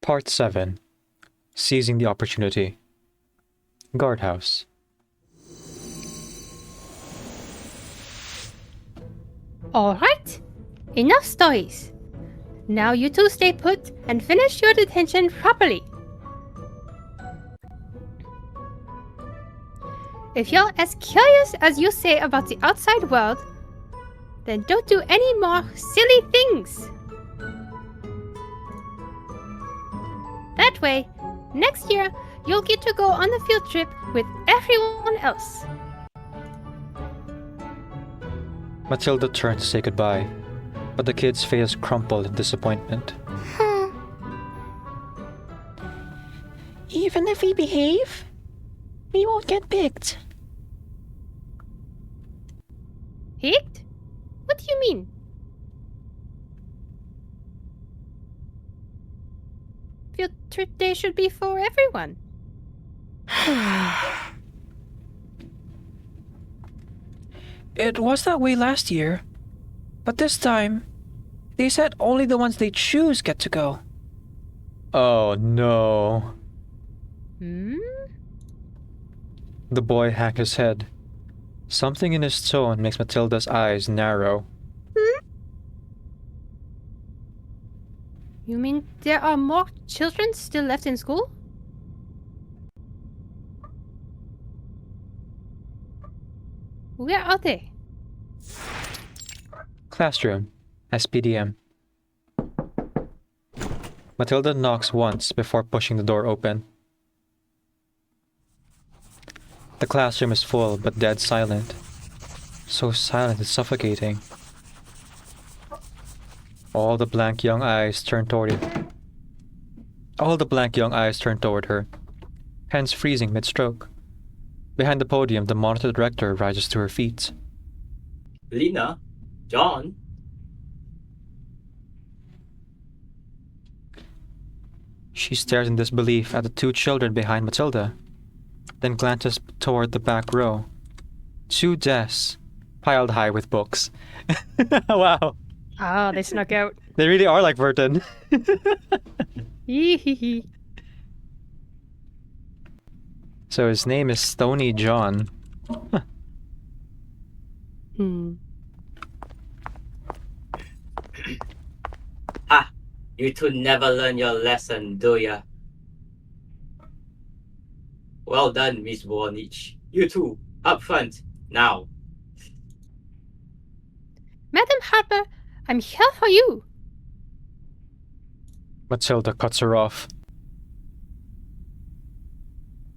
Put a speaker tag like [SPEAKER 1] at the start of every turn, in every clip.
[SPEAKER 1] Part 7. Seizing the Opportunity. Guardhouse.
[SPEAKER 2] Alright, enough stories. Now you two stay put and finish your detention properly. If you're as curious as you say about the outside world, then don't do any more silly things. That way, next year, you'll get to go on the field trip with everyone else.
[SPEAKER 1] Matilda turned to say goodbye, but the kid's face crumpled in disappointment.
[SPEAKER 3] Even if we behave, we won't get picked.
[SPEAKER 2] Picked? What do you mean? Field trip day should be for everyone.
[SPEAKER 3] It was that way last year, but this time, they said only the ones they choose get to go.
[SPEAKER 1] Oh no. The boy hacked his head. Something in his tone makes Matilda's eyes narrow.
[SPEAKER 2] You mean there are more children still left in school? Where are they?
[SPEAKER 1] Classroom. SPDM. Matilda knocks once before pushing the door open. The classroom is full but dead silent. So silent it's suffocating. All the blank young eyes turn toward her, hands freezing mid-stroke. Behind the podium, the monitor director rises to her feet.
[SPEAKER 4] Lena? John?
[SPEAKER 1] She stares in disbelief at the two children behind Matilda, then glances toward the back row. Two desks, piled high with books. Wow.
[SPEAKER 2] Ah, they snuck out.
[SPEAKER 1] They really are like Burton. So his name is Stony John. Huh.
[SPEAKER 4] You two never learn your lesson, do ya? Well done, Miss Warnich. You two, up front, now.
[SPEAKER 2] Madam Harper, I'm here for you.
[SPEAKER 1] Matilda cuts her off.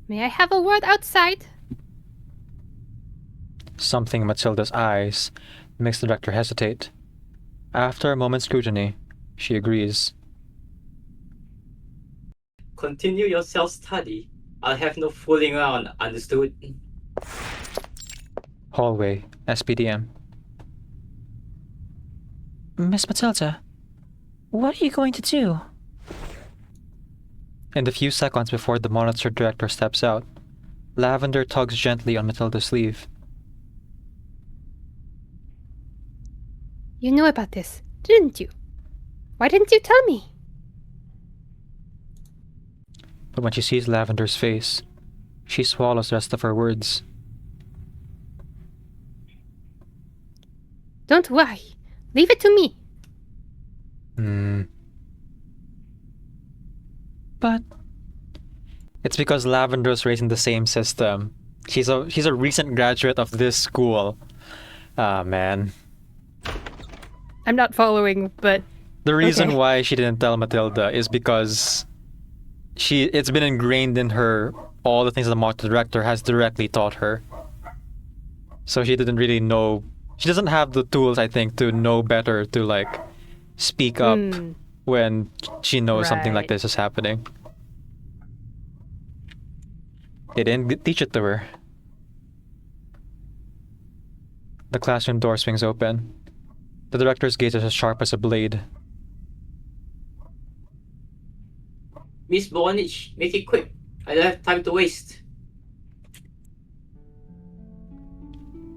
[SPEAKER 2] May I have a word outside?
[SPEAKER 1] Something in Matilda's eyes makes the director hesitate. After a moment's scrutiny, she agrees.
[SPEAKER 4] Continue your self-study. I'll have no fooling around, understood?
[SPEAKER 1] Hallway, SPDM.
[SPEAKER 3] Miss Matilda, what are you going to do?
[SPEAKER 1] In the few seconds before the monitor director steps out, Lavender tugs gently on Matilda's sleeve.
[SPEAKER 2] You knew about this, didn't you? Why didn't you tell me?
[SPEAKER 1] But when she sees Lavender's face, she swallows the rest of her words.
[SPEAKER 2] Don't worry. Leave it to me.
[SPEAKER 3] But
[SPEAKER 1] It's because Lavender was raised in the same system. She's a recent graduate of this school. Ah, man.
[SPEAKER 2] I'm not following, but
[SPEAKER 1] The reason
[SPEAKER 2] okay.
[SPEAKER 1] why she didn't tell Matilda is because it's been ingrained in her all the things that the monitor director has directly taught her. So she didn't really know. She doesn't have the tools, I think, to know better to like speak up when she knows something like
[SPEAKER 2] Right.
[SPEAKER 1] this is happening. They didn't teach it to her. The classroom door swings open. The director's gaze is as sharp as a blade.
[SPEAKER 4] Miss Warnich, make it quick. I don't have time to waste.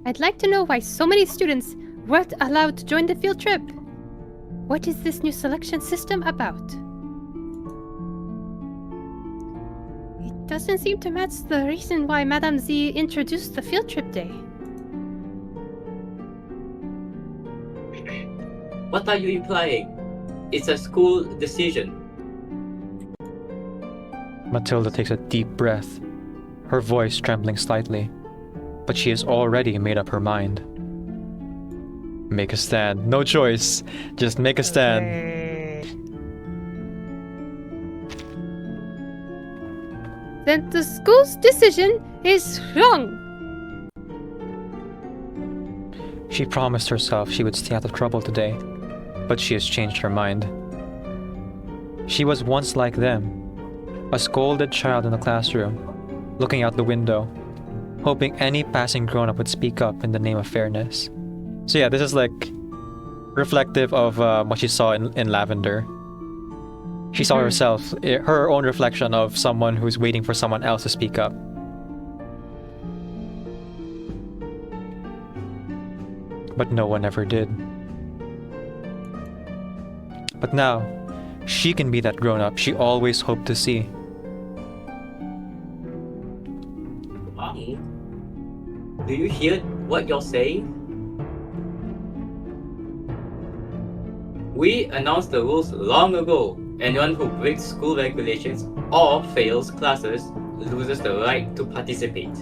[SPEAKER 2] I'd like to know why so many students weren't allowed to join the field trip. What is this new selection system about? doesn't seem to match the reason why Madame Z introduced the field trip day.
[SPEAKER 4] What are you implying? It's a school decision.
[SPEAKER 1] Matilda takes a deep breath, her voice trembling slightly, but she has already made up her mind. Make a stand. No choice. Just make a stand.
[SPEAKER 2] Okay. Then the school's decision is wrong.
[SPEAKER 1] She promised herself she would stay out of trouble today, but she has changed her mind. She was once like them, a scolded child in the classroom, looking out the window, hoping any passing grown-up would speak up in the name of fairness. So yeah, this is like reflective of what she saw in Lavender. She saw herself, her own reflection of someone who's waiting for someone else to speak up. But no one ever did. But now, she can be that grown-up she always hoped to see.
[SPEAKER 4] Mommy, do you hear what you're saying? We announced the rules long ago. Anyone who breaks school regulations or fails classes loses the right to participate.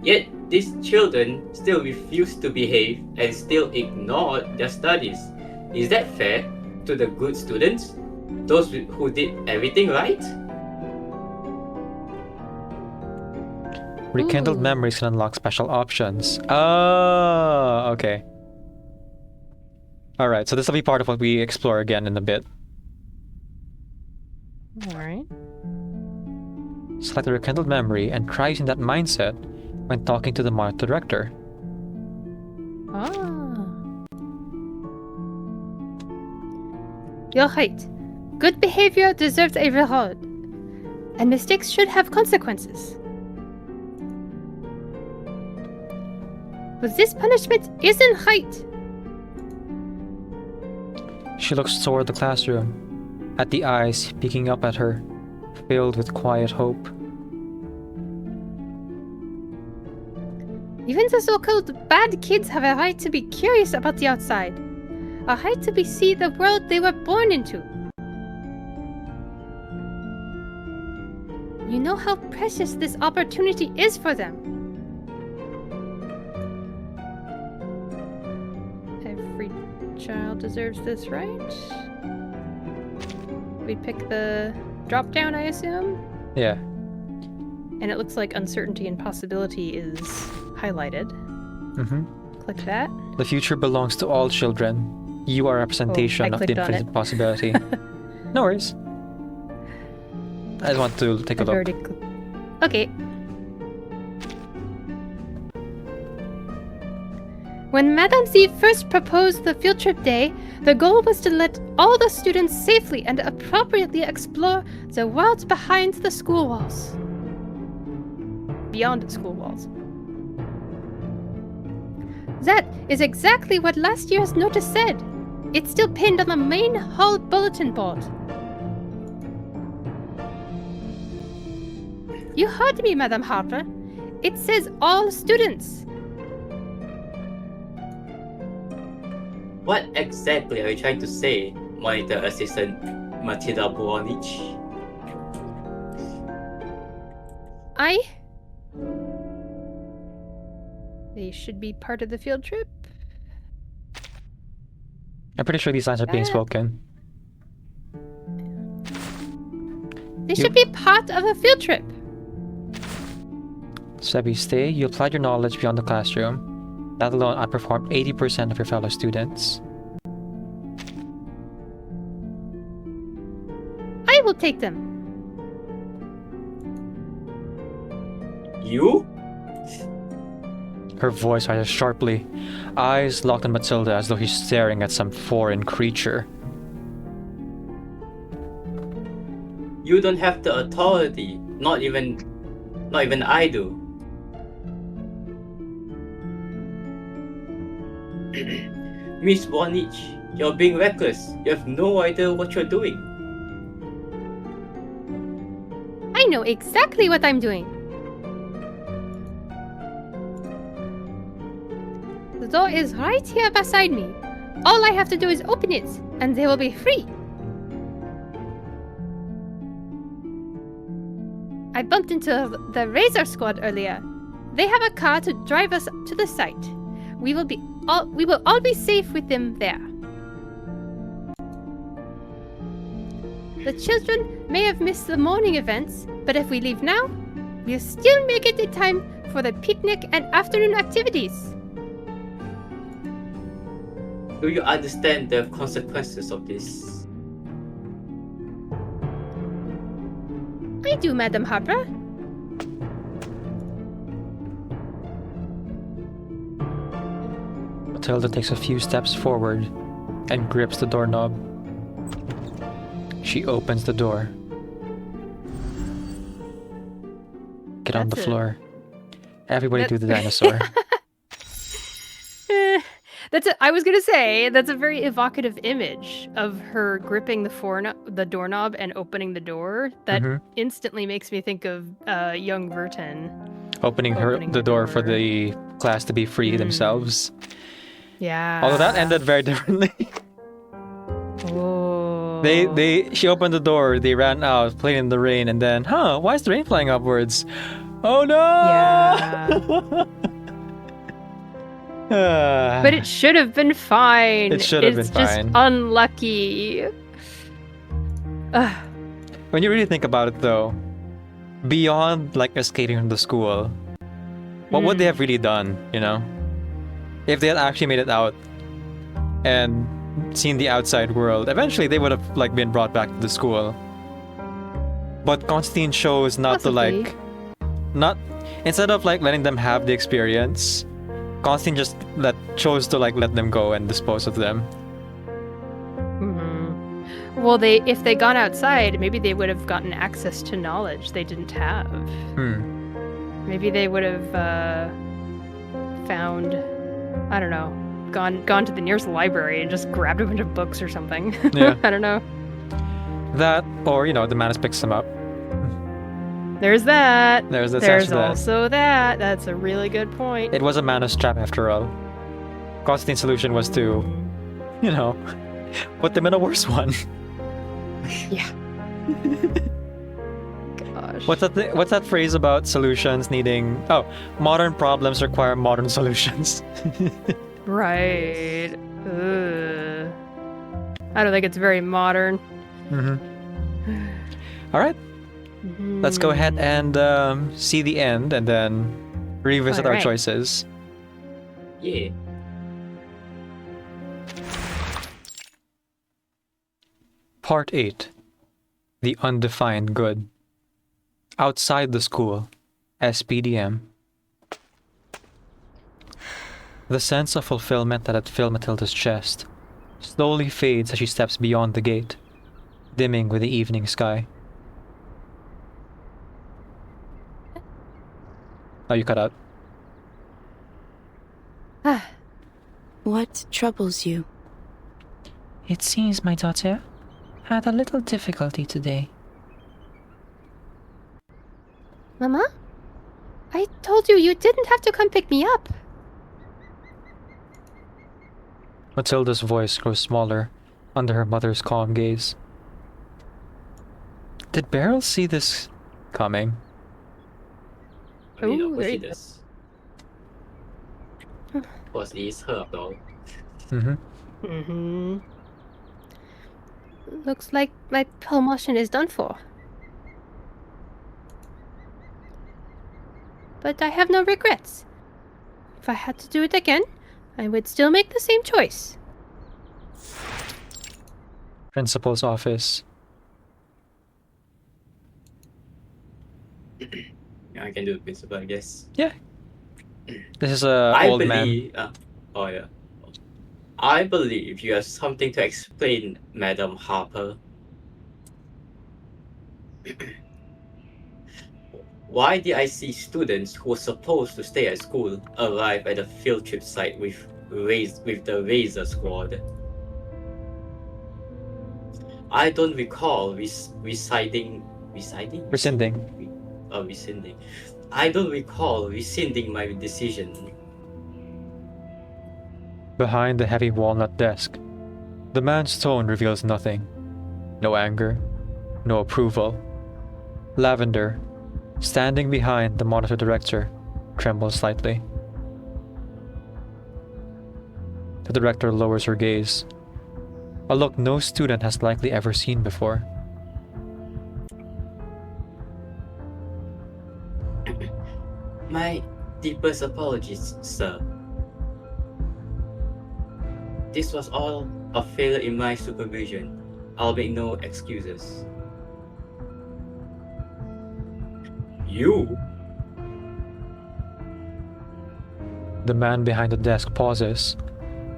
[SPEAKER 4] Yet, these children still refuse to behave and still ignore their studies. Is that fair to the good students? Those who did everything right?
[SPEAKER 1] Rekindled memories can unlock special options. Oh, okay. Alright, so this will be part of what we explore again in a bit.
[SPEAKER 2] Alright.
[SPEAKER 1] Select a rekindled memory and try using that mindset when talking to the monitor director.
[SPEAKER 2] Ah. You're right. Good behavior deserves a reward, and mistakes should have consequences. But this punishment isn't right.
[SPEAKER 1] She looks toward the classroom, at the eyes peeking up at her, filled with quiet hope.
[SPEAKER 2] Even the so-called bad kids have a right to be curious about the outside. A right to see the world they were born into. You know how precious this opportunity is for them. Every child deserves this, right? We pick the drop-down, I assume?
[SPEAKER 1] Yeah.
[SPEAKER 2] And it looks like uncertainty and possibility is highlighted. Click that.
[SPEAKER 1] The future belongs to all children. You are a representation of the
[SPEAKER 2] clicked on
[SPEAKER 1] infinite
[SPEAKER 2] it.
[SPEAKER 1] possibility. No worries. I just want to take a
[SPEAKER 2] I've
[SPEAKER 1] look.
[SPEAKER 2] already okay. When Madame Z first proposed the field trip day, the goal was to let all the students safely and appropriately explore the world behind the school walls. Beyond the school walls. That is exactly what last year's notice said. It's still pinned on the main hall bulletin board. You heard me, Madam Harper. It says all students.
[SPEAKER 4] What exactly are you trying to say, Monitor Assistant Matilda Bornich?
[SPEAKER 2] They should be part of the field trip.
[SPEAKER 1] I'm pretty sure these lines are being spoken.
[SPEAKER 2] They should be part of a field trip.
[SPEAKER 1] So every stay, you applied your knowledge beyond the classroom. That alone outperformed 80% of your fellow students.
[SPEAKER 2] I will take them.
[SPEAKER 4] You?
[SPEAKER 1] Her voice rises sharply, eyes locked on Matilda as though she's staring at some foreign creature.
[SPEAKER 4] You don't have the authority. Not even I do. Miss Bornich, you're being reckless. You have no idea what you're doing.
[SPEAKER 2] know exactly what I'm doing. The door is right here beside me. All I have to do is open it, and they will be free. I bumped into the Razor Squad earlier. They have a car to drive us to the site. We will all be safe with them there. The children may have missed the morning events, but if we leave now, we'll still make it in time for the picnic and afternoon activities.
[SPEAKER 4] Do you understand the consequences of this?
[SPEAKER 2] I do, Madam Harper.
[SPEAKER 1] Matilda takes a few steps forward and grips the doorknob. She opens the door. Get on the floor. Everybody do the dinosaur.
[SPEAKER 2] I was gonna say that's a very evocative image of her gripping the doorknob and opening the door. That instantly makes me think of young Verton
[SPEAKER 1] Opening the door for the class to be free themselves.
[SPEAKER 2] Yeah.
[SPEAKER 1] Although that ended very differently.
[SPEAKER 2] Oh.
[SPEAKER 1] She opened the door, they ran out, played in the rain, and then, why is the rain flying upwards? Oh no!
[SPEAKER 2] Yeah. But it should have been fine.
[SPEAKER 1] It should have been fine.
[SPEAKER 2] It's just unlucky.
[SPEAKER 1] When you really think about it, though, beyond like escaping from the school, what would they have really done? You know, if they had actually made it out and seen the outside world, eventually they would have like been brought back to the school. But Constantine chose not
[SPEAKER 2] Possibly.
[SPEAKER 1] to instead of like letting them have the experience. Constantine just chose to like let them go and dispose of them.
[SPEAKER 2] Well, if they'd gone outside, maybe they would have gotten access to knowledge they didn't have. Maybe they would have found, I don't know, gone to the nearest library and just grabbed a bunch of books or something.
[SPEAKER 1] Yeah.
[SPEAKER 2] I don't know.
[SPEAKER 1] That, or the Manus picks them up.
[SPEAKER 2] There's that.
[SPEAKER 1] There's
[SPEAKER 2] also that. That's a really good point.
[SPEAKER 1] It was a Manus trap after all. Constantine's solution was to, put them in a worse one.
[SPEAKER 2] Yeah. Gosh.
[SPEAKER 1] What's that phrase about solutions needing? Oh, modern problems require modern solutions.
[SPEAKER 2] Right. Ugh. I don't think it's very modern.
[SPEAKER 1] All right. Let's go ahead and see the end and then revisit our choices.
[SPEAKER 4] Yeah.
[SPEAKER 1] Part 8. The Undefined Good. Outside the school. SPDM. The sense of fulfillment that had filled Matilda's chest slowly fades as she steps beyond the gate, dimming with the evening sky. Oh, you cut out.
[SPEAKER 5] What troubles you?
[SPEAKER 3] It seems my daughter had a little difficulty today.
[SPEAKER 2] Mama? I told you didn't have to come pick me up.
[SPEAKER 1] Matilda's voice grows smaller under her mother's calm gaze. Did Beryl see this coming?
[SPEAKER 4] I mean,
[SPEAKER 2] Ooh,
[SPEAKER 4] obviously
[SPEAKER 2] very
[SPEAKER 4] this was this her though.
[SPEAKER 2] Looks like my promotion is done for. But I have no regrets. If I had to do it again, I would still make the same choice.
[SPEAKER 1] Principal's office.
[SPEAKER 4] I can do the principal, I guess.
[SPEAKER 1] Yeah. This is a old man.
[SPEAKER 4] Oh yeah. I believe you have something to explain, Madam Harper. Why did I see students who were supposed to stay at school arrive at the field trip site with the Razor Squad? I don't recall reciting Residing?
[SPEAKER 1] Rescinding.
[SPEAKER 4] Rescinding. I don't recall rescinding my decision.
[SPEAKER 1] Behind the heavy walnut desk, the man's tone reveals nothing. No anger, no approval. Lavender, standing behind the monitor director, trembles slightly. The director lowers her gaze, a look no student has likely ever seen before.
[SPEAKER 4] My deepest apologies, sir. This was all a failure in my supervision. I'll make no excuses. You?
[SPEAKER 1] The man behind the desk pauses,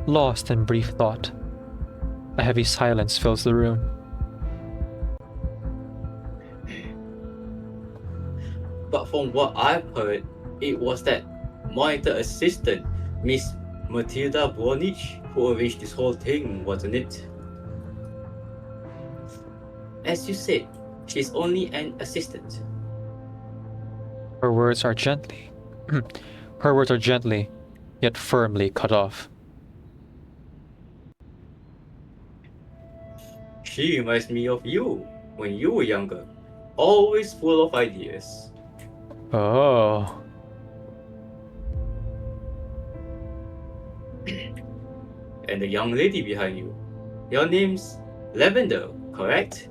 [SPEAKER 1] lost in brief thought. A heavy silence fills the room.
[SPEAKER 4] But from what I've heard, it was that monitor assistant, Miss Matilda Bornich, who arranged this whole thing, wasn't it? As you said, she's only an assistant.
[SPEAKER 1] Her words are gently, yet firmly cut off.
[SPEAKER 4] She reminds me of you when you were younger, always full of ideas.
[SPEAKER 1] Oh.
[SPEAKER 4] And the young lady behind you. Your name's Lavender, correct?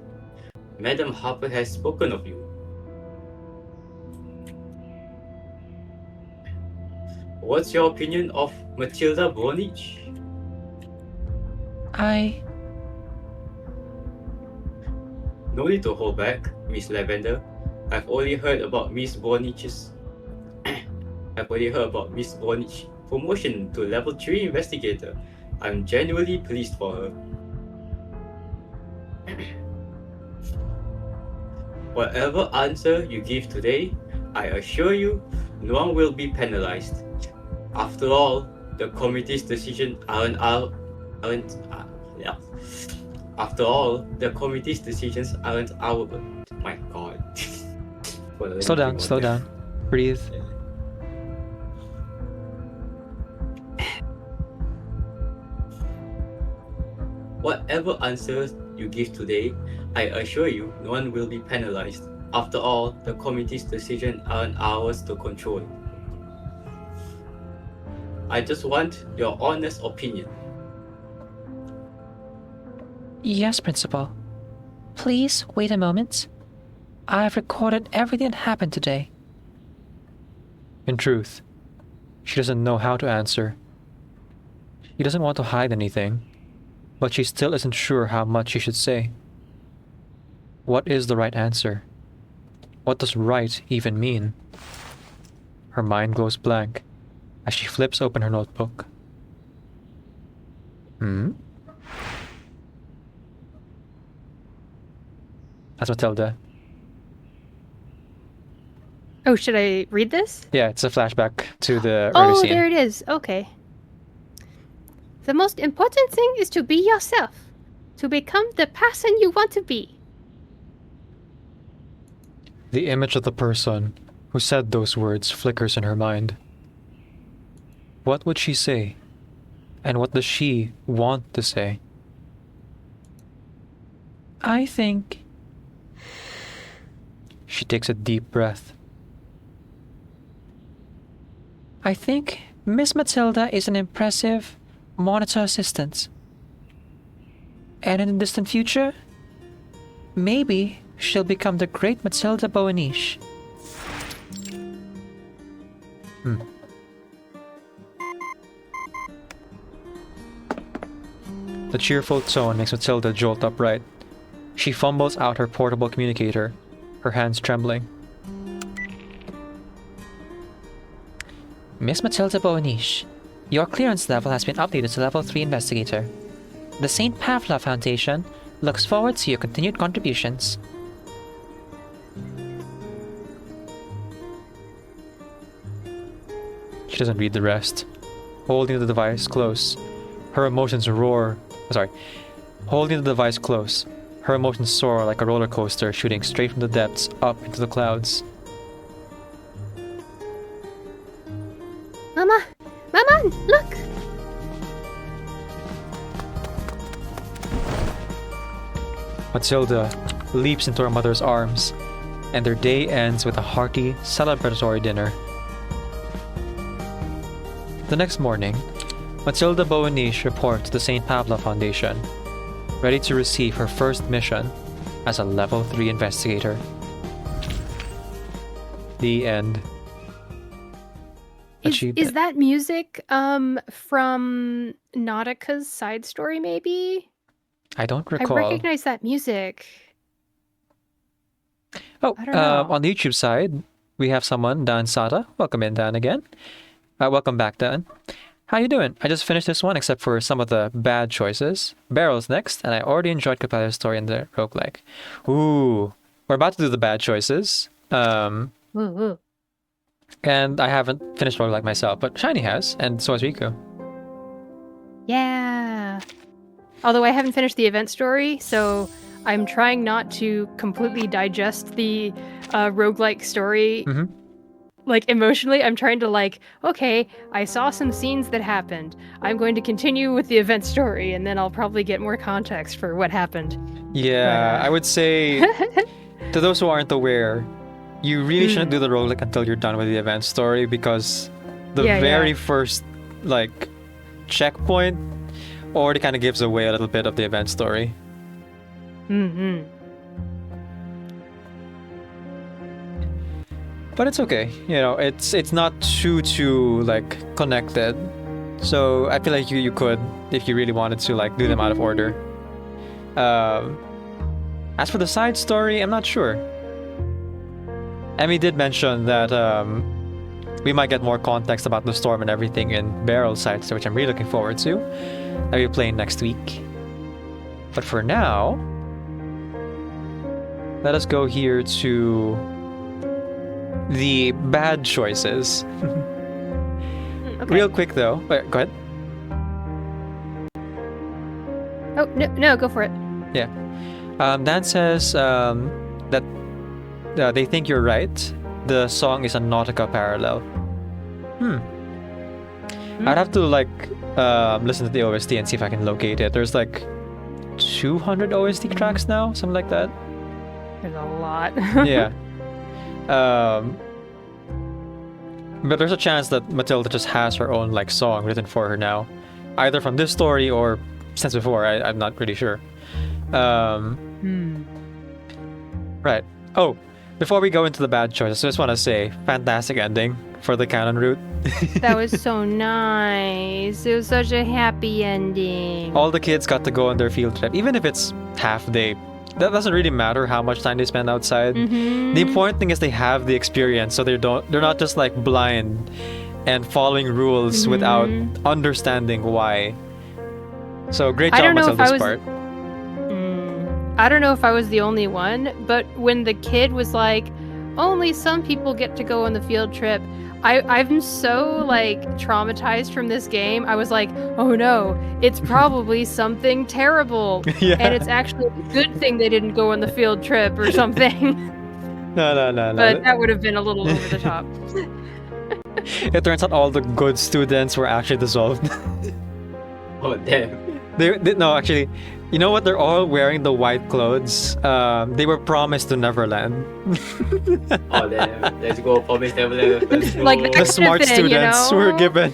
[SPEAKER 4] Madam Harper has spoken of you. What's your opinion of Matilda Bornich? No need to hold back, Miss Lavender. I've only heard about Miss Bornich's promotion to level 3 investigator. I'm genuinely pleased for her. Whatever answer you give today, I assure you, no one will be penalized. After all, the committee's decisions aren't ours. My God.
[SPEAKER 1] Slow down. Breathe.
[SPEAKER 4] Whatever answers you give today, I assure you, no one will be penalized. After all, the committee's decisions aren't ours to control. I just want your honest opinion.
[SPEAKER 3] Yes, Principal. Please wait a moment. I've recorded everything that happened today.
[SPEAKER 1] In truth, she doesn't know how to answer. She doesn't want to hide anything, but she still isn't sure how much she should say. What is the right answer? What does right even mean? Her mind goes blank as she flips open her notebook. That's Matilda.
[SPEAKER 2] Oh, should I read this?
[SPEAKER 1] Yeah, it's a flashback to the early scene.
[SPEAKER 2] Oh, there it is. Okay. The most important thing is to be yourself. To become the person you want to be.
[SPEAKER 1] The image of the person who said those words flickers in her mind. What would she say? And what does she want to say?
[SPEAKER 3] I think...
[SPEAKER 1] She takes a deep breath.
[SPEAKER 3] I think Miss Matilda is an impressive monitor assistant. And in the distant future, maybe she'll become the great Matilda Bornich.
[SPEAKER 1] The cheerful tone makes Matilda jolt upright. She fumbles out her portable communicator, her hands trembling.
[SPEAKER 3] Miss Matilda Bornich, your clearance level has been updated to level 3 investigator. The St. Pavlov Foundation looks forward to your continued contributions.
[SPEAKER 1] She doesn't read the rest. Holding the device close, her emotions roar. Holding the device close, Her emotions soar like a roller coaster, shooting straight from the depths up into the clouds.
[SPEAKER 2] Mama! Mama! Look!
[SPEAKER 1] Matilda leaps into her mother's arms, and their day ends with a hearty, celebratory dinner. The next morning, Matilda Boaniche reports to the St. Pablo Foundation, ready to receive her first mission as a Level 3 investigator. The end.
[SPEAKER 2] Is that music from Nautica's side story, maybe?
[SPEAKER 1] I don't recall.
[SPEAKER 2] I recognize that music.
[SPEAKER 1] Oh,
[SPEAKER 2] I don't know.
[SPEAKER 1] on the YouTube side, we have someone, Dan Sata. Welcome in, Dan, again. Welcome back, Dan. How you doing? I just finished this one, except for some of the bad choices. Barrel's next, and I already enjoyed Capella's story in the roguelike. Ooh, we're about to do the bad choices.
[SPEAKER 2] Ooh, ooh.
[SPEAKER 1] And I haven't finished roguelike myself, but Shiny has, and so has Riku.
[SPEAKER 2] Yeah. Although I haven't finished the event story, so I'm trying not to completely digest the roguelike story.
[SPEAKER 1] Mm-hmm.
[SPEAKER 2] Like, emotionally, I'm trying to, like, okay, I saw some scenes that happened. I'm going to continue with the event story, and then I'll probably get more context for what happened.
[SPEAKER 1] Yeah, I would say, to those who aren't aware, you really shouldn't do the roguelike until you're done with the event story, because the very first, like, checkpoint already kind of gives away a little bit of the event story.
[SPEAKER 2] Mm-hmm.
[SPEAKER 1] But it's okay, you know, it's not too like connected. So I feel like you could, if you really wanted to, like, do them out of order. As for the side story, I'm not sure. Emmy did mention that we might get more context about the storm and everything in Barrel's side story, which I'm really looking forward to. I'll be playing next week. But for now, let us go here to the bad choices.
[SPEAKER 2] Okay.
[SPEAKER 1] Real quick though. Wait, go ahead.
[SPEAKER 2] Oh, no, go for it.
[SPEAKER 1] Yeah. Dan says that they think you're right. The song is a Nautica parallel. I'd have to, like, listen to the OST and see if I can locate it. There's like 200 OST tracks now, something like that.
[SPEAKER 2] There's a lot.
[SPEAKER 1] Yeah. But there's a chance that Matilda just has her own, like, song written for her now, either from this story or since before. I'm not really sure. Right. Oh, before we go into the bad choices, I just want to say, fantastic ending for the canon route.
[SPEAKER 2] That was so nice. It was such a happy ending.
[SPEAKER 1] All the kids got to go on their field trip, even if it's half day. That doesn't really matter how much time they spend outside. The important thing is they have the experience, so they're not just, like, blind and following rules without understanding why. So great job, Matilda's part.
[SPEAKER 2] I don't know if I was the only one, but when the kid was like, only some people get to go on the field trip, I'm so, like, traumatized from this game. I was like, oh no, it's probably something terrible.
[SPEAKER 1] Yeah.
[SPEAKER 2] And it's actually a good thing they didn't go on the field trip or something.
[SPEAKER 1] No.
[SPEAKER 2] But that would have been a little over the top.
[SPEAKER 1] It turns out all the good students were actually dissolved.
[SPEAKER 4] Oh, damn.
[SPEAKER 1] No, actually, you know what? They're all wearing the white clothes. They were promised to Neverland.
[SPEAKER 4] Oh, damn. Let's go. Promise Neverland. Let's
[SPEAKER 2] Like
[SPEAKER 4] go.
[SPEAKER 2] that.
[SPEAKER 1] The smart
[SPEAKER 2] been, you
[SPEAKER 1] students
[SPEAKER 2] know?
[SPEAKER 1] were given.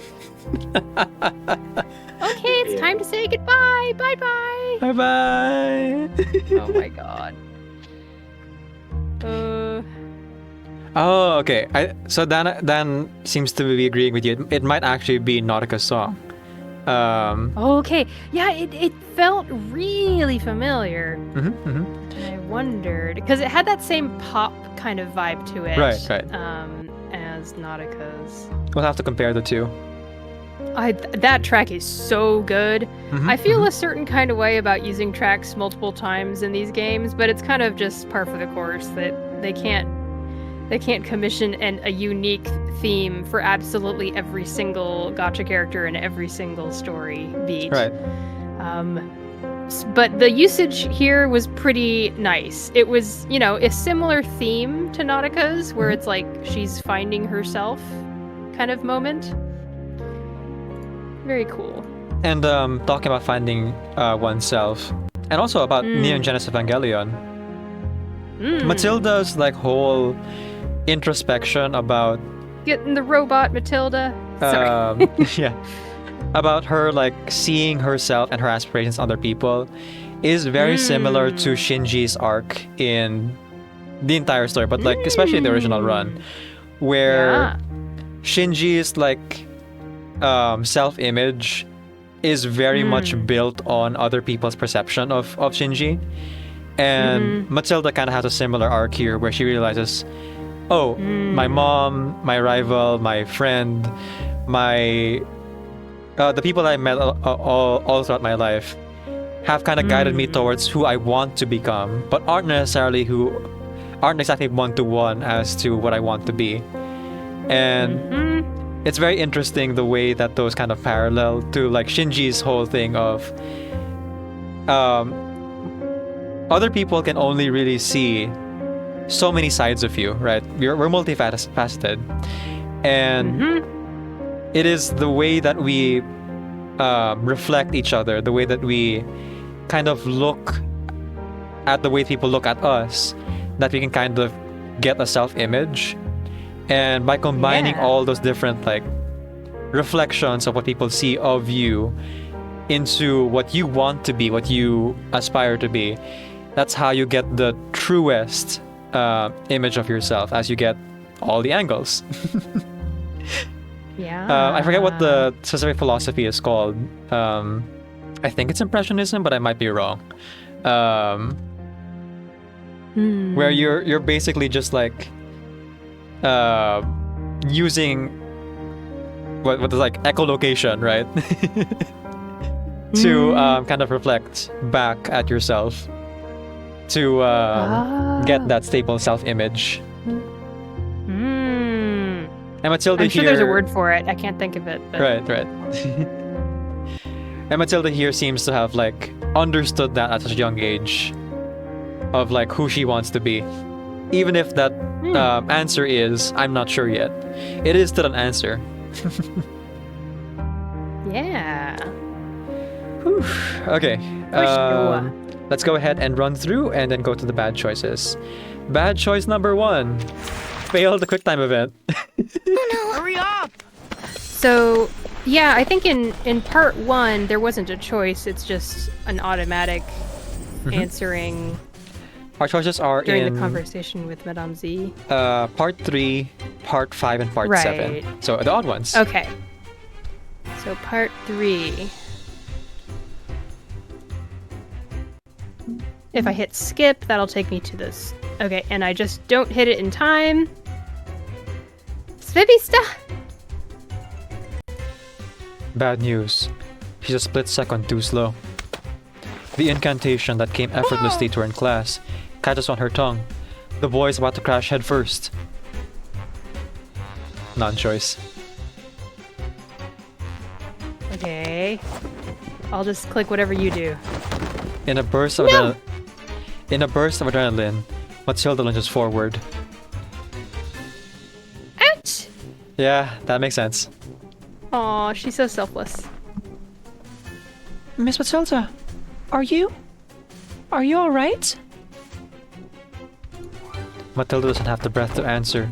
[SPEAKER 2] Okay, it's time to say goodbye. Bye-bye.
[SPEAKER 1] Bye-bye.
[SPEAKER 2] Oh my god.
[SPEAKER 1] Oh, okay. So Dan seems to be agreeing with you. It might actually be Nautica's song.
[SPEAKER 2] Okay. Yeah, it felt really familiar.
[SPEAKER 1] And
[SPEAKER 2] And I wondered, because it had that same pop kind of vibe to it.
[SPEAKER 1] Right.
[SPEAKER 2] As Nautica's.
[SPEAKER 1] We'll have to compare the two.
[SPEAKER 2] That track is so good. I feel a certain kind of way about using tracks multiple times in these games, but it's kind of just par for the course that they can't commission a unique theme for absolutely every single gacha character and every single story beat.
[SPEAKER 1] Right.
[SPEAKER 2] but the usage here was pretty nice. It was, a similar theme to Nautica's, where it's like she's finding herself kind of moment. Very cool.
[SPEAKER 1] And talking about finding oneself, and also about Neon Genesis Evangelion, Matilda's like whole introspection about
[SPEAKER 2] Getting the robot, Matilda. Sorry.
[SPEAKER 1] yeah, about her like seeing herself and her aspirations in other people is very similar to Shinji's arc in the entire story, but like especially the original run, where Shinji's like self-image is very much built on other people's perception of Shinji. And Matilda kind of has a similar arc here where she realizes, oh, my mom, my rival, my friend, the people I met all throughout my life have kind of guided me towards who I want to become, but aren't exactly one-to-one as to what I want to be. And it's very interesting the way that those kind of parallel to like Shinji's whole thing of other people can only really see so many sides of you, right? We're multifaceted, and it is the way that we reflect each other, the way that we kind of look at the way people look at us, that we can kind of get a self-image. And by combining all those different like reflections of what people see of you into what you want to be, what you aspire to be, that's how you get the truest image of yourself, as you get all the angles. I forget what the specific philosophy is called. I think it's Impressionism, but I might be wrong. Where you're basically just like using what is like echolocation, right? to kind of reflect back at yourself to get that stable self-image. And Matilda
[SPEAKER 2] I'm sure
[SPEAKER 1] here,
[SPEAKER 2] there's a word for it. I can't think of it. But...
[SPEAKER 1] Right. And Matilda here seems to have like understood that at such a young age of like who she wants to be. Even if that answer is, I'm not sure yet. It is still an answer.
[SPEAKER 2] Yeah.
[SPEAKER 1] Whew. Okay.
[SPEAKER 2] For sure.
[SPEAKER 1] Let's go ahead and run through and then go to the bad choices. Bad choice number 1. Fail the QuickTime event.
[SPEAKER 3] Hurry up!
[SPEAKER 2] So, yeah, I think in part 1, there wasn't a choice. It's just an automatic answering
[SPEAKER 1] Our choices are
[SPEAKER 2] during
[SPEAKER 1] in
[SPEAKER 2] the conversation with Madame Z.
[SPEAKER 1] part 3, part 5, and part 7. So the odd ones.
[SPEAKER 2] Okay. So part 3. If I hit skip, that'll take me to this. Okay, and I just don't hit it in time. Svivista!
[SPEAKER 1] Bad news. She's a split second too slow. The incantation that came effortlessly to her in class catches on her tongue. The boy is about to crash head first. Non-choice.
[SPEAKER 2] Okay. I'll just click whatever you do.
[SPEAKER 1] In a burst of adrenaline, Matilda lunges forward.
[SPEAKER 2] Ouch!
[SPEAKER 1] Yeah, that makes sense.
[SPEAKER 2] Aw, she's so selfless.
[SPEAKER 3] Miss Matilda, are you alright?
[SPEAKER 1] Matilda doesn't have the breath to answer.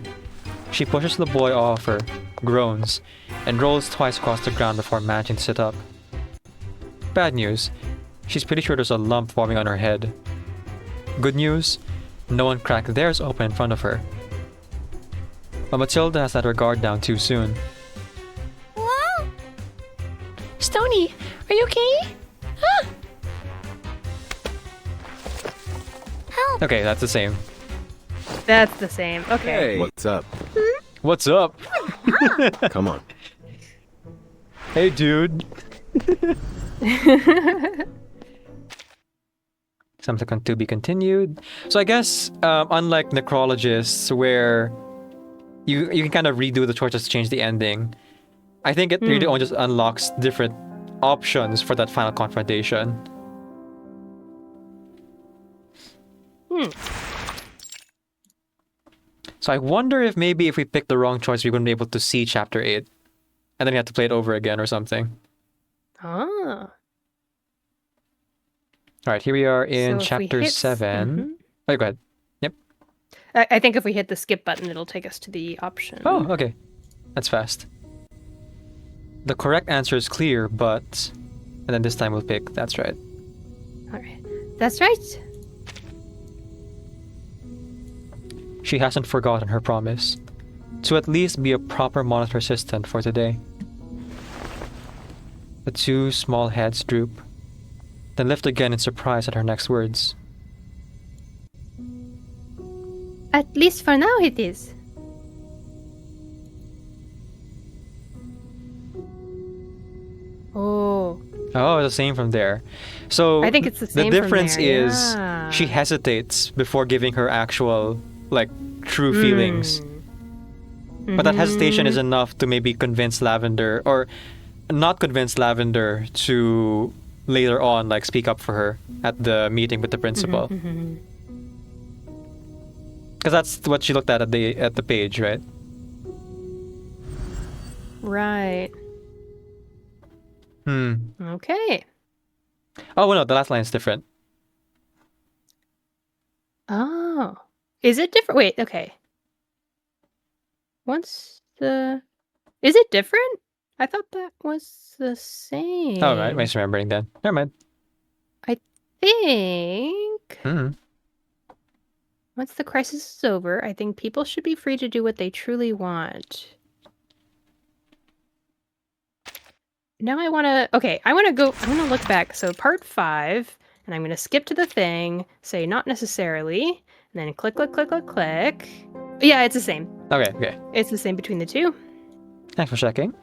[SPEAKER 1] She pushes the boy off her, groans, and rolls twice across the ground before managing to sit up. Bad news. She's pretty sure there's a lump forming on her head. Good news. No one cracked theirs open in front of her. But Matilda has let her guard down too soon.
[SPEAKER 3] Whoa! Stony, are you okay? Huh? Help!
[SPEAKER 1] Okay, that's the same.
[SPEAKER 2] That's the same. Okay.
[SPEAKER 5] Hey, what's up?
[SPEAKER 1] What's up?
[SPEAKER 5] Come on.
[SPEAKER 1] Hey, dude. Something to be continued. So I guess, unlike necrologists, where you can kind of redo the choices to change the ending, I think it really only just unlocks different options for that final confrontation. So I wonder if maybe if we picked the wrong choice, we wouldn't be able to see chapter 8. And then we have to play it over again or something.
[SPEAKER 2] Ah.
[SPEAKER 1] Alright, here we are in
[SPEAKER 2] So if we
[SPEAKER 1] chapter
[SPEAKER 2] hit-
[SPEAKER 1] 7. Oh, go ahead.
[SPEAKER 2] I think if we hit the skip button, it'll take us to the option.
[SPEAKER 1] Oh, okay. That's fast. The correct answer is clear, but... And then this time we'll pick, that's right.
[SPEAKER 2] All right. That's right.
[SPEAKER 1] She hasn't forgotten her promise. To at least be a proper monitor assistant for today. The two small heads droop, then lift again in surprise at her next words.
[SPEAKER 2] At least for now it is. Oh.
[SPEAKER 1] Oh, it's the same from there. So
[SPEAKER 2] I think it's the same
[SPEAKER 1] The
[SPEAKER 2] from
[SPEAKER 1] difference
[SPEAKER 2] there,
[SPEAKER 1] is
[SPEAKER 2] yeah.
[SPEAKER 1] she hesitates before giving her actual, like, true feelings. But that hesitation is enough to maybe convince Lavender, or not convince Lavender to later on, like, speak up for her at the meeting with the principal. Because that's what she looked at the page, right?
[SPEAKER 2] Right. Okay.
[SPEAKER 1] Oh, well, no, the last line is different.
[SPEAKER 2] Oh. Is it different? Wait, okay. Is it different? I thought that was the same.
[SPEAKER 1] Oh, right. Misremembering then. Never mind.
[SPEAKER 2] Think
[SPEAKER 1] Hmm.
[SPEAKER 2] once the crisis is over, I think people should be free to do what they truly want. Now I want to look back. So part 5, and I'm going to skip to the thing, say not necessarily, and then click, click, click, click, click. Yeah, it's the same.
[SPEAKER 1] Okay.
[SPEAKER 2] It's the same between the two.
[SPEAKER 1] Thanks for checking.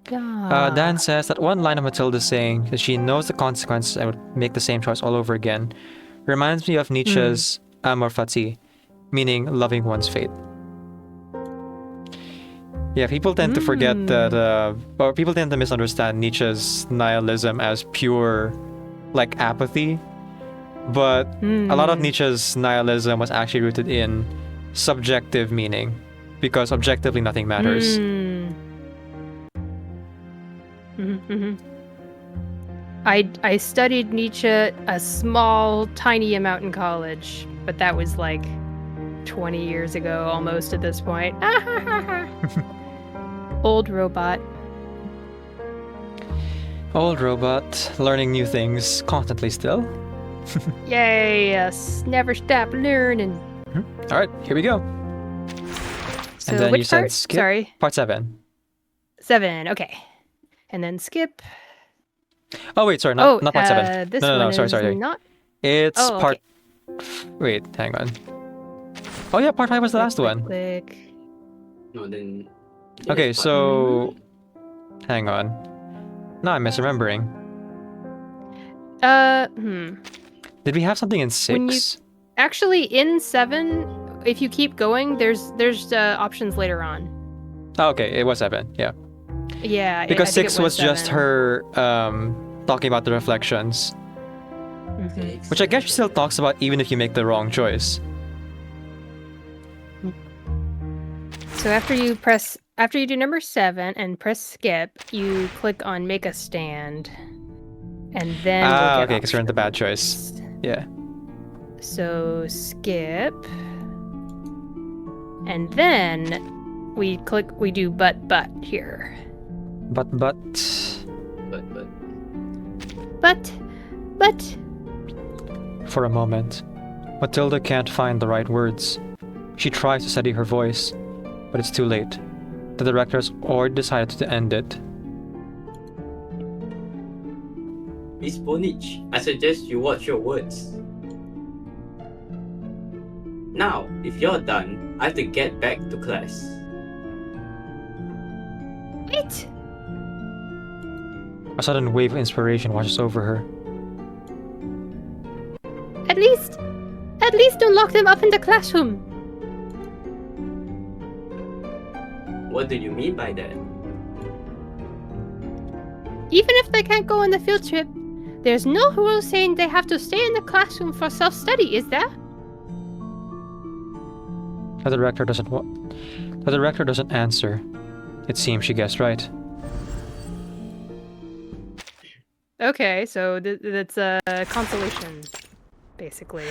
[SPEAKER 2] God.
[SPEAKER 1] Dan says that one line of Matilda saying that she knows the consequences and would make the same choice all over again reminds me of Nietzsche's amor fati, meaning loving one's fate. Yeah, people tend to forget that, or people tend to misunderstand Nietzsche's nihilism as pure, like, apathy. But a lot of Nietzsche's nihilism was actually rooted in subjective meaning, because objectively nothing matters.
[SPEAKER 2] I studied Nietzsche a small, tiny amount in college, but that was like 20 years ago almost at this point. Old robot.
[SPEAKER 1] Old robot, learning new things constantly still.
[SPEAKER 2] Yes, never stop learning.
[SPEAKER 1] All right, here we go.
[SPEAKER 2] So
[SPEAKER 1] and then
[SPEAKER 2] which
[SPEAKER 1] you said
[SPEAKER 2] part?
[SPEAKER 1] skip.
[SPEAKER 2] Sorry.
[SPEAKER 1] Part 7.
[SPEAKER 2] 7, okay. And then skip.
[SPEAKER 1] Oh wait, sorry, not part 7.
[SPEAKER 2] This
[SPEAKER 1] No,
[SPEAKER 2] one
[SPEAKER 1] sorry.
[SPEAKER 2] is not.
[SPEAKER 1] It's
[SPEAKER 2] Oh,
[SPEAKER 1] part. Wait, hang on. Oh yeah, part 5 was the last one.
[SPEAKER 2] Click.
[SPEAKER 4] No, then.
[SPEAKER 1] Okay,
[SPEAKER 4] yes,
[SPEAKER 1] so hang on. No, I'm misremembering. Did we have something in 6?
[SPEAKER 2] Actually, in 7, if you keep going, there's options later on.
[SPEAKER 1] Oh, okay, it was 7. Yeah.
[SPEAKER 2] Yeah.
[SPEAKER 1] Because
[SPEAKER 2] I think
[SPEAKER 1] 6
[SPEAKER 2] it
[SPEAKER 1] was just
[SPEAKER 2] 7.
[SPEAKER 1] her talking about the reflections,
[SPEAKER 2] Mhm.
[SPEAKER 1] which I guess she still talks about even if you make the wrong choice.
[SPEAKER 2] So after you do number 7 and press skip, you click on make a stand, and then we'll get
[SPEAKER 1] okay, because you're in the bad
[SPEAKER 2] options.
[SPEAKER 1] choice. Yeah.
[SPEAKER 2] So skip, and then we do but here.
[SPEAKER 1] But.
[SPEAKER 2] But
[SPEAKER 1] For a moment, Matilda can't find the right words. She tries to steady her voice, but it's too late. The directors already decided to end it.
[SPEAKER 4] Miss Bonich, I suggest you watch your words. Now, if you're done, I have to get back to class.
[SPEAKER 2] wait.
[SPEAKER 1] A sudden wave of inspiration washes over her.
[SPEAKER 2] At least don't lock them up in the classroom.
[SPEAKER 4] What do you mean by that?
[SPEAKER 2] Even if they can't go on the field trip, There's no rule saying they have to stay in the classroom for self-study, is there?
[SPEAKER 1] The director doesn't answer. It seems she guessed right.
[SPEAKER 2] Okay, so that's a consolation, basically.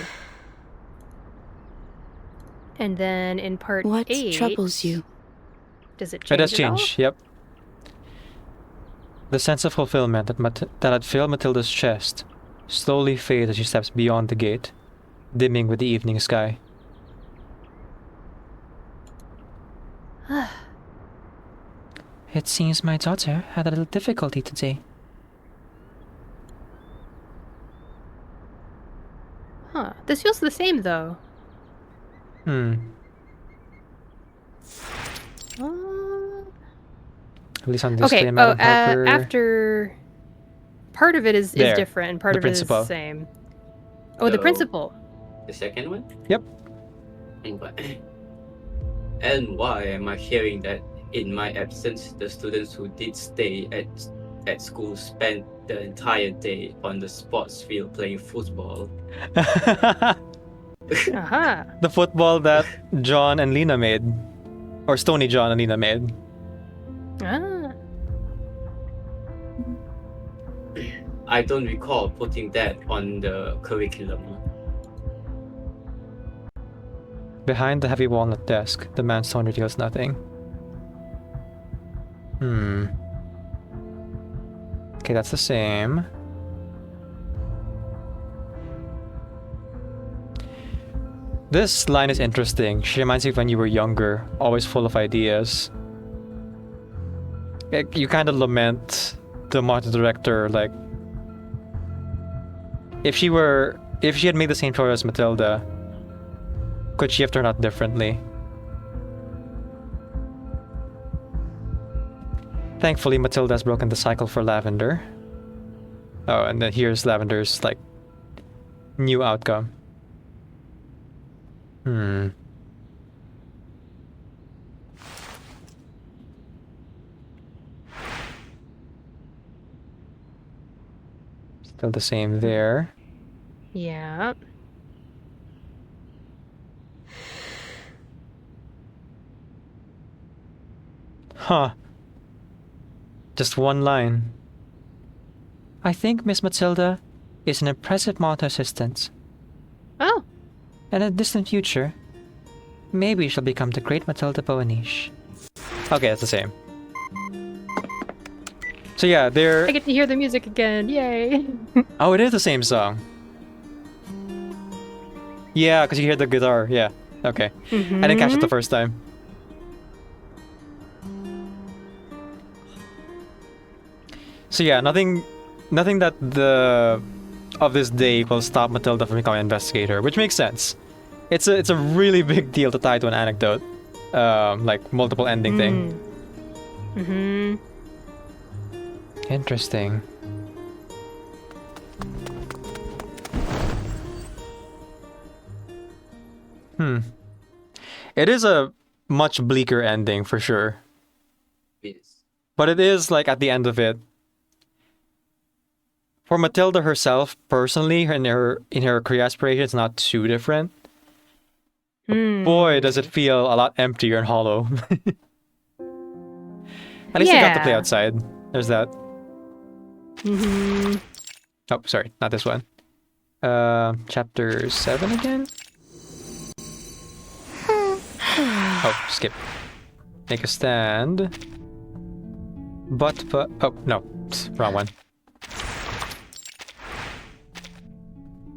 [SPEAKER 2] And then in part
[SPEAKER 6] What
[SPEAKER 2] 8...
[SPEAKER 6] troubles you?
[SPEAKER 2] Does it change
[SPEAKER 1] It does
[SPEAKER 2] at all?
[SPEAKER 1] change, yep. The sense of fulfillment that had filled Matilda's chest slowly fades as she steps beyond the gate, dimming with the evening sky.
[SPEAKER 3] It seems my daughter had a little difficulty today.
[SPEAKER 2] Huh. This feels the same, though.
[SPEAKER 1] Hmm. At least on display,
[SPEAKER 2] Okay,
[SPEAKER 1] Madam Harper.
[SPEAKER 2] after... Part of it is
[SPEAKER 1] There,
[SPEAKER 2] different, and part
[SPEAKER 1] the
[SPEAKER 2] of it is the
[SPEAKER 1] principal.
[SPEAKER 2] same. Oh, the
[SPEAKER 4] So-
[SPEAKER 2] principal.
[SPEAKER 4] The second one?
[SPEAKER 1] Yep.
[SPEAKER 4] And why am I hearing that in my absence, the students who did stay at school spent the entire day on the sports field playing football?
[SPEAKER 2] Aha.
[SPEAKER 1] The football that John and Lena made. Or Stony John and Lena made.
[SPEAKER 2] Ah.
[SPEAKER 4] I don't recall putting that on the curriculum.
[SPEAKER 1] Behind the heavy walnut desk, the man's tone reveals nothing. Okay, that's the same. This line is interesting. She reminds me of when you were younger, always full of ideas. You kind of lament the Martin director, like, if she had made the same choice as Matilda, could she have turned out differently? Thankfully, Matilda has broken the cycle for Lavender. Oh, and then here's Lavender's, like, new outcome. Still the same there.
[SPEAKER 2] Yeah.
[SPEAKER 1] Huh. Just one line.
[SPEAKER 3] I think Miss Matilda is an impressive monitor assistant.
[SPEAKER 2] Oh.
[SPEAKER 3] And in the distant future, maybe she'll become the great Matilda Boanish.
[SPEAKER 1] Okay, that's the same. So yeah, they're...
[SPEAKER 2] I get to hear the music again. Yay.
[SPEAKER 1] Oh, it is the same song. Yeah, because you hear the guitar. Yeah. Okay. I didn't catch it the first time. So yeah, nothing that of this day will stop Matilda from becoming an investigator, which makes sense. It's a really big deal to tie to an anecdote, like multiple ending thing. Interesting. It is a much bleaker ending for sure.
[SPEAKER 4] Yes.
[SPEAKER 1] But it is like at the end of it. For Matilda herself, personally, in her career aspirations, not too different. But boy, does it feel a lot emptier and hollow. At least they got to play
[SPEAKER 2] Yeah.
[SPEAKER 1] outside. There's that. Oh, sorry, not this one. Chapter 7 again? Oh, skip. Make a stand. But, oh, no. Wrong one.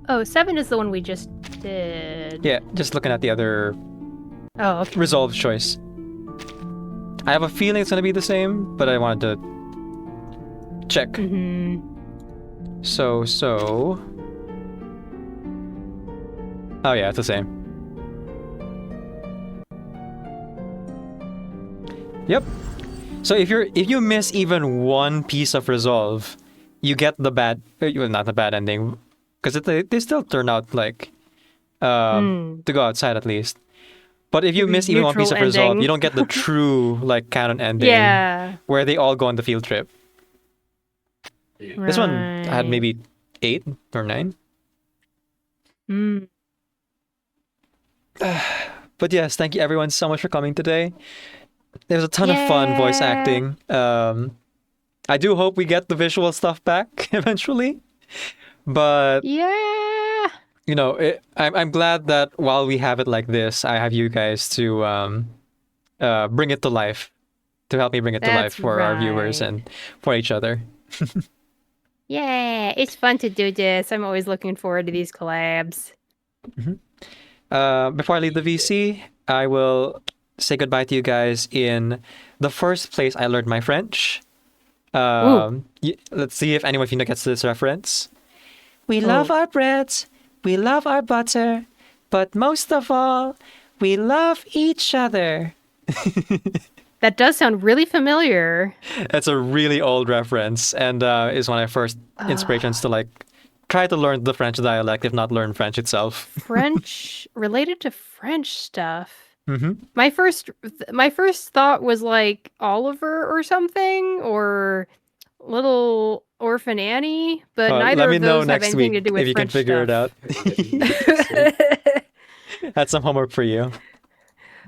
[SPEAKER 2] Oh, 7 is the one we just did.
[SPEAKER 1] Yeah, just looking at the other
[SPEAKER 2] Oh, okay.
[SPEAKER 1] resolved choice. I have a feeling it's going to be the same, but I wanted to check. So. Oh yeah, it's the same. Yep. So if you miss even one piece of resolve, you get the bad, well, not the bad ending, because they still turn out like to go outside at least. But if you miss even one piece of
[SPEAKER 2] Neutral
[SPEAKER 1] resolve,
[SPEAKER 2] ending.
[SPEAKER 1] you don't get the true like canon ending,
[SPEAKER 2] Yeah.
[SPEAKER 1] where they all go on the field trip. This one had
[SPEAKER 2] Right.
[SPEAKER 1] maybe 8 or 9.
[SPEAKER 2] Mm.
[SPEAKER 1] But yes, thank you everyone so much for coming today. There was a ton of fun voice
[SPEAKER 2] Yeah.
[SPEAKER 1] acting. I do hope we get the visual stuff back eventually. But
[SPEAKER 2] Yeah.
[SPEAKER 1] I'm glad that while we have it like this, I have you guys to bring it to life, to help me bring it to life
[SPEAKER 2] That's
[SPEAKER 1] for our viewers
[SPEAKER 2] right.
[SPEAKER 1] and for each other.
[SPEAKER 2] Yeah, it's fun to do this. I'm always looking forward to these collabs.
[SPEAKER 1] Before I leave the VC, I will say goodbye to you guys in the first place I learned my French. Let's see if anyone of you gets this reference. We love our breads, we love our butter, but most of all, we love each other.
[SPEAKER 2] That does sound really familiar.
[SPEAKER 1] That's a really old reference, and is one of my first inspirations to try to learn the French dialect, if not learn French itself.
[SPEAKER 2] French related to French stuff.
[SPEAKER 1] Mm-hmm.
[SPEAKER 2] My first thought was like Oliver or something, or Little Orphan Annie, but neither
[SPEAKER 1] Let me
[SPEAKER 2] of
[SPEAKER 1] know
[SPEAKER 2] those have
[SPEAKER 1] next
[SPEAKER 2] anything
[SPEAKER 1] week
[SPEAKER 2] to do with
[SPEAKER 1] if you can
[SPEAKER 2] French
[SPEAKER 1] figure it out. That's some homework for you.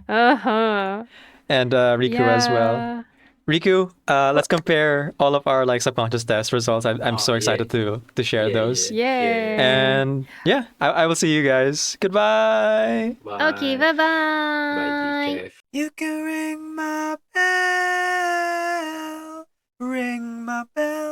[SPEAKER 2] Uh-huh.
[SPEAKER 1] And Riku as well.
[SPEAKER 2] Yeah.
[SPEAKER 1] Riku, let's compare all of our subconscious test results. I'm so
[SPEAKER 4] yeah.
[SPEAKER 1] excited to share those.
[SPEAKER 2] Yay.
[SPEAKER 1] And yeah, I will see you guys. Goodbye.
[SPEAKER 4] Bye.
[SPEAKER 2] Okay, bye-bye.
[SPEAKER 4] Bye, Decaf.
[SPEAKER 1] You can ring my bell, ring my bell.